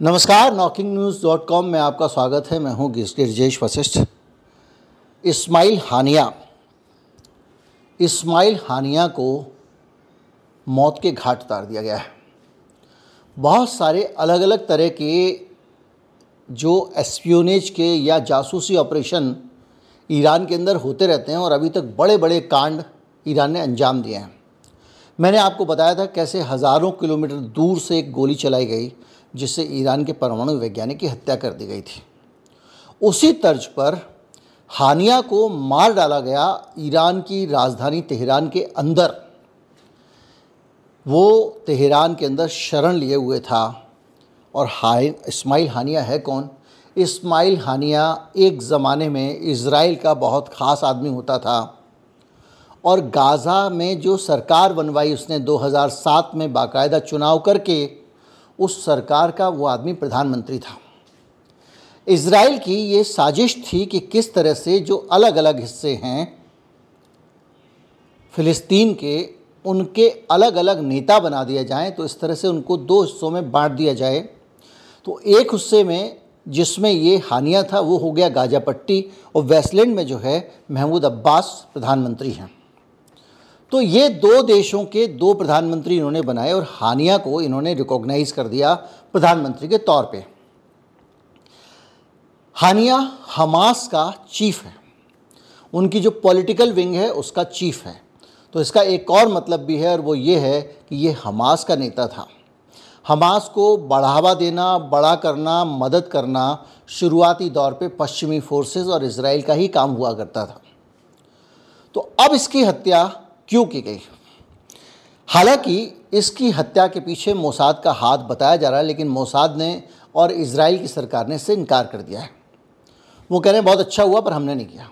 नमस्कार, knocking-news.com में आपका स्वागत है। मैं हूं गिरिजेश वशिष्ठ। इस्माइल हानिया को मौत के घाट उतार दिया गया है। बहुत सारे अलग अलग तरह के जो एस्पियोनेज के या जासूसी ऑपरेशन ईरान के अंदर होते रहते हैं और अभी तक बड़े बड़े कांड ईरान ने अंजाम दिए हैं। मैंने आपको बताया था कैसे हज़ारों किलोमीटर दूर से एक गोली चलाई गई जिससे ईरान के परमाणु वैज्ञानिक की हत्या कर दी गई थी। उसी तर्ज पर हानिया को मार डाला गया ईरान की राजधानी तेहरान के अंदर। वो तेहरान के अंदर शरण लिए हुए था। और इस्माइल हानिया है कौन? इस्माइल हानिया एक ज़माने में इज़राइल का बहुत ख़ास आदमी होता था और गाज़ा में जो सरकार बनवाई उसने 2007 में बाकायदा चुनाव करके, उस सरकार का वो आदमी प्रधानमंत्री था। इज़राइल की ये साजिश थी कि किस तरह से जो अलग अलग हिस्से हैं फ़िलिस्तीन के, उनके अलग अलग नेता बना दिया जाए। तो इस तरह से उनको दो हिस्सों में बांट दिया जाए। तो एक हिस्से में जिसमें ये हानिया था वो हो गया गाज़ा पट्टी, और वेस्टलैंड में जो है महमूद अब्बास प्रधानमंत्री हैं। तो ये दो देशों के दो प्रधानमंत्री इन्होंने बनाए और हानिया को इन्होंने रिकॉग्नाइज कर दिया प्रधानमंत्री के तौर पे। हानिया हमास का चीफ है, उनकी जो पॉलिटिकल विंग है उसका चीफ है। तो इसका एक और मतलब भी है और वो ये है कि ये हमास का नेता था। हमास को बढ़ावा देना, बड़ा करना, मदद करना शुरुआती दौर पे पश्चिमी फोर्सेस और इजराइल का ही काम हुआ करता था। तो अब इसकी हत्या क्यों की गई? हालांकि इसकी हत्या के पीछे मोसाद का हाथ बताया जा रहा है, लेकिन मोसाद ने और इजराइल की सरकार ने इससे इनकार कर दिया है। वो कह रहे हैं बहुत अच्छा हुआ पर हमने नहीं किया।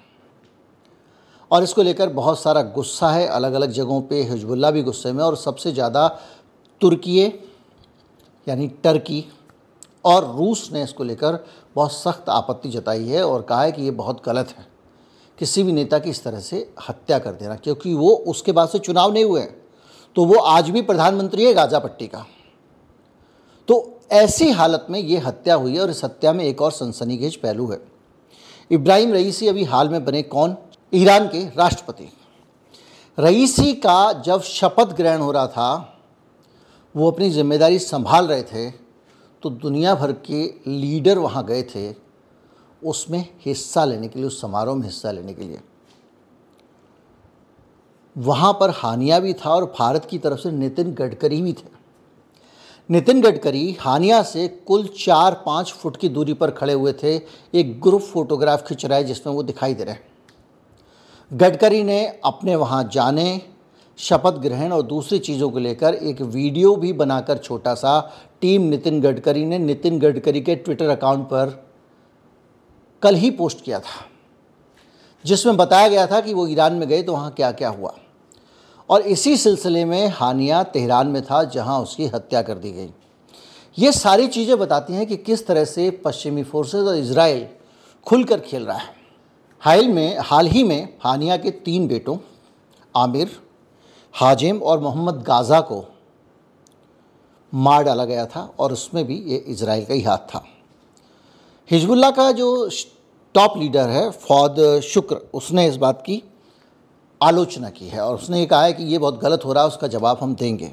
और इसको लेकर बहुत सारा गुस्सा है अलग अलग जगहों पे। हिजबुल्लाह भी गुस्से में, और सबसे ज़्यादा तुर्की यानी टर्की और रूस ने इसको लेकर बहुत सख्त आपत्ति जताई है और कहा है कि ये बहुत गलत है किसी भी नेता की इस तरह से हत्या कर देना, क्योंकि वो उसके बाद से चुनाव नहीं हुए, तो वो आज भी प्रधानमंत्री है गाज़ा पट्टी का। तो ऐसी हालत में ये हत्या हुई है और इस हत्या में एक और सनसनीखेज पहलू है। इब्राहिम रईसी अभी हाल में बने कौन? ईरान के राष्ट्रपति। रईसी का जब शपथ ग्रहण हो रहा था, वो अपनी जिम्मेदारी संभाल रहे थे, तो दुनिया भर के लीडर वहाँ गए थे उसमें हिस्सा लेने के लिए, उस समारोह में हिस्सा लेने के लिए। वहाँ पर हानिया भी था और भारत की तरफ से नितिन गडकरी भी थे। नितिन गडकरी हानिया से कुल 4-5 फुट की दूरी पर खड़े हुए थे। एक ग्रुप फोटोग्राफ खिंच रहा है जिसमें वो दिखाई दे रहे हैं। गडकरी ने अपने वहाँ जाने, शपथ ग्रहण और दूसरी चीज़ों को लेकर एक वीडियो भी बनाकर छोटा सा टीम नितिन गडकरी ने नितिन गडकरी के ट्विटर अकाउंट पर कल ही पोस्ट किया था, जिसमें बताया गया था कि वो ईरान में गए तो वहाँ क्या क्या हुआ। और इसी सिलसिले में हानिया तेहरान में था जहाँ उसकी हत्या कर दी गई। ये सारी चीज़ें बताती हैं कि किस तरह से पश्चिमी फोर्सेस और इजराइल खुलकर खेल रहा है। हाल ही में हानिया के 3 बेटों आमिर, हाजिम और मोहम्मद गाज़ा को मार डाला गया था और उसमें भी ये इजराइल का ही हाथ था। हिजबुल्लाह का जो टॉप लीडर है फौद शुक्र, उसने इस बात की आलोचना की है और उसने ये कहा है कि ये बहुत गलत हो रहा है, उसका जवाब हम देंगे।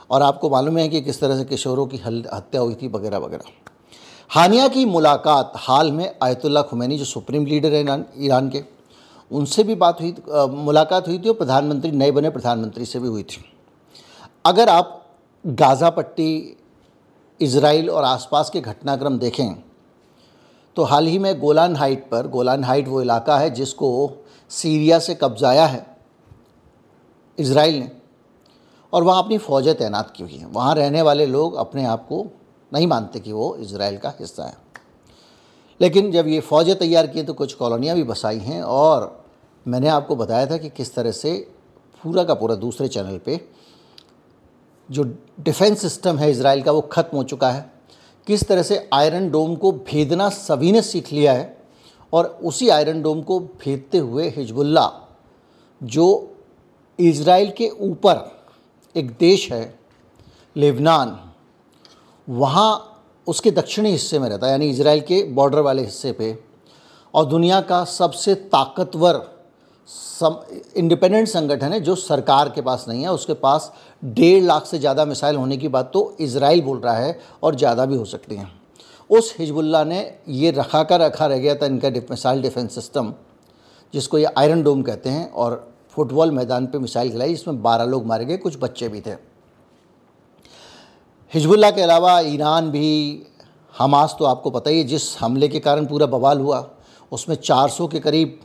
और आपको मालूम है कि किस तरह से किशोरों की हत्या हुई थी वगैरह वगैरह। हानिया की मुलाकात हाल में आयतुल्लाह खुमैनी जो सुप्रीम लीडर है ईरान के, उनसे भी मुलाकात हुई थी और नए बने प्रधानमंत्री से भी हुई थी। अगर आप गाज़ा पट्टी, इजराइल और आसपास के घटनाक्रम देखें तो हाल ही में गोलान हाइट वो इलाका है जिसको सीरिया से कब्जाया है इजराइल ने, और वहाँ अपनी फ़ौजें तैनात की हुई हैं। वहाँ रहने वाले लोग अपने आप को नहीं मानते कि वो इजराइल का हिस्सा है, लेकिन जब ये फ़ौजें तैयार की तो कुछ कॉलोनियाँ भी बसाई हैं। और मैंने आपको बताया था कि किस तरह से पूरा का पूरा दूसरे चैनल पे जो डिफेंस सिस्टम है इजराइल का वो ख़त्म हो चुका है। किस तरह से आयरन डोम को भेदना सभी ने सीख लिया है, और उसी आयरन डोम को भेदते हुए हिजबुल्लाह जो इजराइल के ऊपर एक देश है लेबनान, वहाँ उसके दक्षिणी हिस्से में रहता है, यानी इजराइल के बॉर्डर वाले हिस्से पे, और दुनिया का सबसे ताकतवर इंडिपेंडेंट संगठन है जो सरकार के पास नहीं है। उसके पास 1.5 लाख से ज़्यादा मिसाइल होने की बात तो इजराइल बोल रहा है, और ज़्यादा भी हो सकती हैं। उस हिजबुल्लाह ने ये रखा रह गया था इनका मिसाइल डिफेंस सिस्टम, जिसको ये आयरन डोम कहते हैं, और फुटबॉल मैदान पे मिसाइल गिराई, जिसमें 12 लोग मारे गए, कुछ बच्चे भी थे। हिजबुल्लाह के अलावा ईरान भी, हमास तो आपको पता ही है, जिस हमले के कारण पूरा बवाल हुआ उसमें 400 के करीब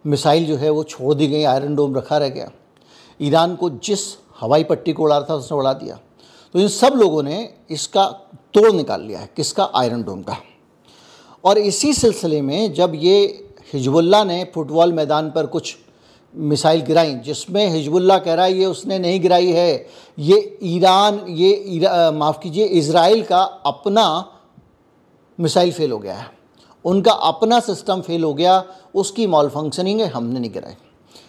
मिसाइल जो है वो छोड़ दी गई, आयरन डोम रखा रह गया। ईरान को जिस हवाई पट्टी को उड़ा था उसने उड़ा दिया। तो इन सब लोगों ने इसका तोड़ निकाल लिया है, किसका? आयरन डोम का। और इसी सिलसिले में जब ये हिजबुल्लाह ने फुटबॉल मैदान पर कुछ मिसाइल गिराई, जिसमें हिजबुल्लाह कह रहा है ये उसने नहीं गिराई है, ये माफ़ कीजिए, इजराइल का अपना मिसाइल फेल हो गया है, उनका अपना सिस्टम फेल हो गया, उसकी मॉल फंक्शनिंग है, हमने नहीं गिराई।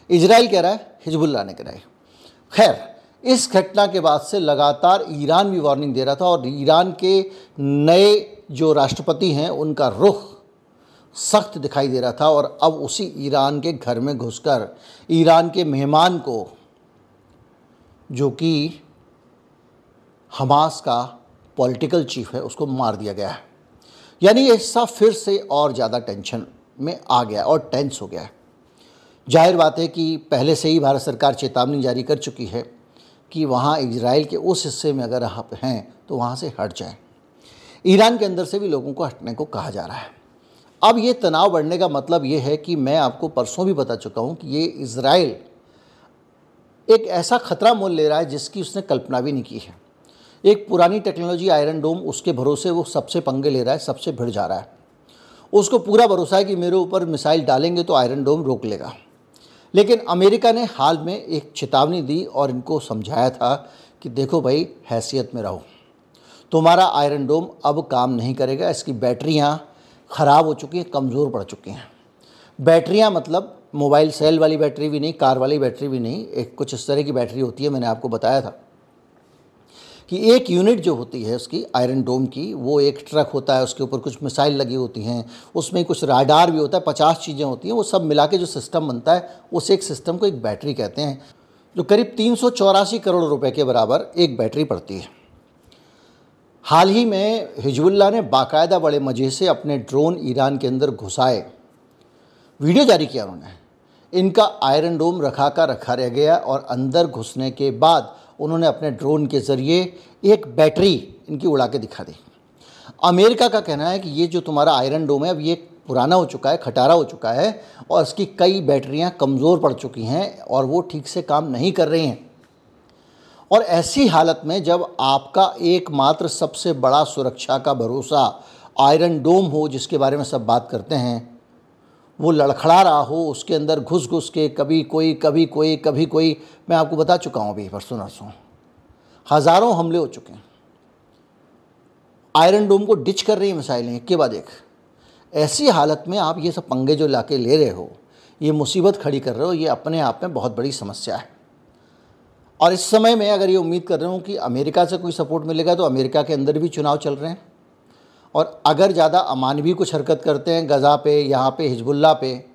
इजराइल कह रहा है हिजबुल्लाह ने गिराई। खैर, इस घटना के बाद से लगातार ईरान भी वार्निंग दे रहा था, और ईरान के नए जो राष्ट्रपति हैं उनका रुख सख्त दिखाई दे रहा था। और अब उसी ईरान के घर में घुसकर ईरान के मेहमान को, जो कि हमास का पॉलिटिकल चीफ है, उसको मार दिया गया है। यानी ये हिस्सा फिर से और ज़्यादा टेंशन में आ गया और टेंस हो गया है। जाहिर बात है कि पहले से ही भारत सरकार चेतावनी जारी कर चुकी है कि वहाँ इजराइल के उस हिस्से में अगर आप हैं तो वहाँ से हट जाएं। ईरान के अंदर से भी लोगों को हटने को कहा जा रहा है। अब ये तनाव बढ़ने का मतलब ये है कि मैं आपको परसों भी बता चुका हूँ कि ये इजराइल एक ऐसा खतरा मोल ले रहा है जिसकी उसने कल्पना भी नहीं की है। एक पुरानी टेक्नोलॉजी आयरन डोम, उसके भरोसे वो सबसे पंगे ले रहा है, सबसे भिड़ जा रहा है। उसको पूरा भरोसा है कि मेरे ऊपर मिसाइल डालेंगे तो आयरन डोम रोक लेगा। लेकिन अमेरिका ने हाल में एक चेतावनी दी और इनको समझाया था कि देखो भाई, हैसियत में रहो, तुम्हारा आयरन डोम अब काम नहीं करेगा, इसकी बैटरियाँ ख़राब हो चुकी हैं, कमज़ोर पड़ चुकी हैं। बैटरियाँ मतलब मोबाइल सेल वाली बैटरी भी नहीं, कार वाली बैटरी भी नहीं, एक कुछ इस तरह की बैटरी होती है। मैंने आपको बताया था कि एक यूनिट जो होती है उसकी आयरन डोम की, वो एक ट्रक होता है, उसके ऊपर कुछ मिसाइल लगी होती हैं, उसमें कुछ राडार भी होता है, 50 चीज़ें होती हैं, वो सब मिला के जो सिस्टम बनता है उस एक सिस्टम को एक बैटरी कहते हैं, जो करीब 384 करोड़ रुपए के बराबर एक बैटरी पड़ती है। हाल ही में हिजबुल्लाह ने बाकायदा बड़े मज़े से अपने ड्रोन ईरान के अंदर घुसाए, वीडियो जारी किया उन्होंने। इनका आयरन डोम रखा रह गया, और अंदर घुसने के बाद उन्होंने अपने ड्रोन के ज़रिए एक बैटरी इनकी उड़ा के दिखा दी। अमेरिका का कहना है कि ये जो तुम्हारा आयरन डोम है अब ये पुराना हो चुका है, खटारा हो चुका है, और इसकी कई बैटरियां कमज़ोर पड़ चुकी हैं और वो ठीक से काम नहीं कर रही हैं। और ऐसी हालत में जब आपका एकमात्र सबसे बड़ा सुरक्षा का भरोसा आयरन डोम हो, जिसके बारे में सब बात करते हैं, वो लड़खड़ा रहा हो, उसके अंदर घुस के कभी कोई, मैं आपको बता चुका हूँ अभी परसों नरसों, हज़ारों हमले हो चुके हैं। आयरन डोम को डिच कर रही है मिसाइलें एक के बाद एक। ऐसी हालत में आप ये सब पंगे जो लाके ले रहे हो, ये मुसीबत खड़ी कर रहे हो, ये अपने आप में बहुत बड़ी समस्या है। और इस समय में अगर ये उम्मीद कर रहा हूँ कि अमेरिका से कोई सपोर्ट मिलेगा, तो अमेरिका के अंदर भी चुनाव चल रहे हैं, और अगर ज़्यादा अमानवी कुछ हरकत करते हैं गज़ा पे, यहाँ पे, हिजबुल्लाह पे,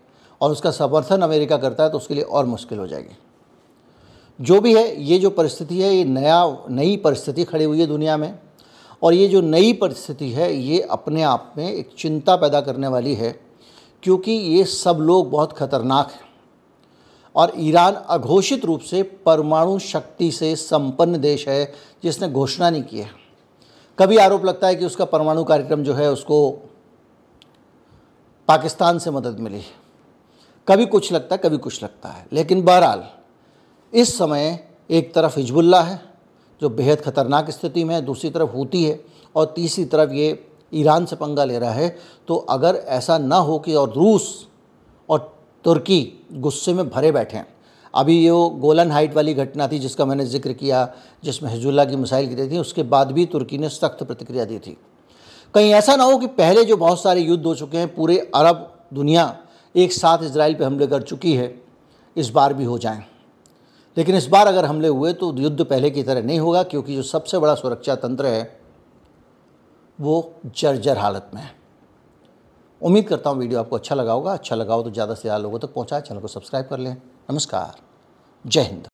और उसका समर्थन अमेरिका करता है, तो उसके लिए और मुश्किल हो जाएगी। जो भी है, ये जो परिस्थिति है, ये नई परिस्थिति खड़ी हुई है दुनिया में, और ये जो नई परिस्थिति है ये अपने आप में एक चिंता पैदा करने वाली है, क्योंकि ये सब लोग बहुत ख़तरनाक हैं। और ईरान अघोषित रूप से परमाणु शक्ति से संपन्न देश है, जिसने घोषणा नहीं की है। कभी आरोप लगता है कि उसका परमाणु कार्यक्रम जो है उसको पाकिस्तान से मदद मिली, कभी कुछ लगता है, कभी कुछ लगता है। लेकिन बहरहाल इस समय एक तरफ हिजबुल्लाह है जो बेहद ख़तरनाक स्थिति में है, दूसरी तरफ हूती है, और तीसरी तरफ ये ईरान से पंगा ले रहा है। तो अगर ऐसा ना हो कि और रूस और तुर्की गुस्से में भरे बैठे हैं, अभी ये गोलन हाइट वाली घटना थी जिसका मैंने जिक्र किया, जिसमें हिजबुल्लाह की मिसाइल गिरी थी, उसके बाद भी तुर्की ने सख्त प्रतिक्रिया दी थी। कहीं ऐसा ना हो कि पहले जो बहुत सारे युद्ध हो चुके हैं, पूरे अरब दुनिया एक साथ इजराइल पे हमले कर चुकी है, इस बार भी हो जाएं। लेकिन इस बार अगर हमले हुए तो युद्ध पहले की तरह नहीं होगा, क्योंकि जो सबसे बड़ा सुरक्षा तंत्र है वो जर्जर हालत में है। उम्मीद करता हूँ वीडियो आपको अच्छा लगा होगा। अच्छा लगा हो तो ज़्यादा से ज़्यादा लोगों तक पहुँचाएं, चैनल को सब्सक्राइब कर लें। नमस्कार, जय हिंद।